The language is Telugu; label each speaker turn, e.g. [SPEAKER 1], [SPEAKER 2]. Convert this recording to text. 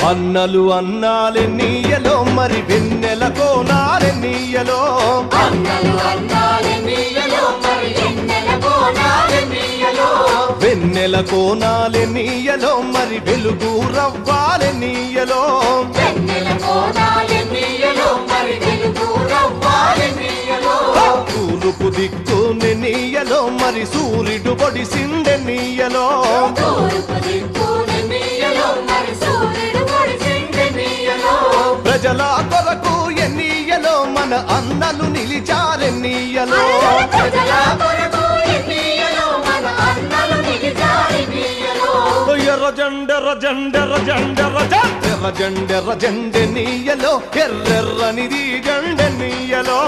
[SPEAKER 1] అన్నలు అన్నాలెన్నీయలో మరి వెన్నెల కోనాలెన్నీయలో వెన్నెల కోనాలెన్నీయలో మరి వెలుగు రవ్వాలెన్నీయలో తూర్పు దిక్కు నెన్నీయలో మరి సూర్యుడు పొడిసిందెన్నీయలో ప్రజల కొరకు ఎన్నీయలో మన అన్నలు నిలిచారెన్నీయలో ఎర్ర జెండెర్ర జెండెర్ర జెండెర్ర జెండెర్ర జెండెర్ర జెండెన్నీయలో ఎర్రెర్రనిది జెండెన్నీయలో